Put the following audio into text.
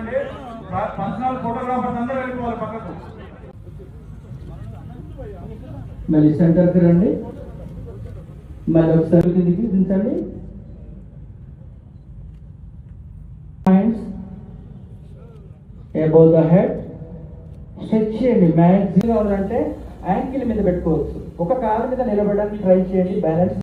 వెళ్ళిపోవాలండి. Personal photographers అందరూ వెళ్ళిపోవాలి పక్కకు. మళ్ళీ సెంటర్కి రండి. మళ్ళీ ఒకసారి కిందికి దించండి. Hands above the head. Stretch చేయండి. మ్యాక్సిమం కావాలంటే యాంకిల్ మీద పెట్టుకోవచ్చు. ఒక కాలు మీద నిలబడడానికి ట్రై చేయండి. బ్యాలెన్స్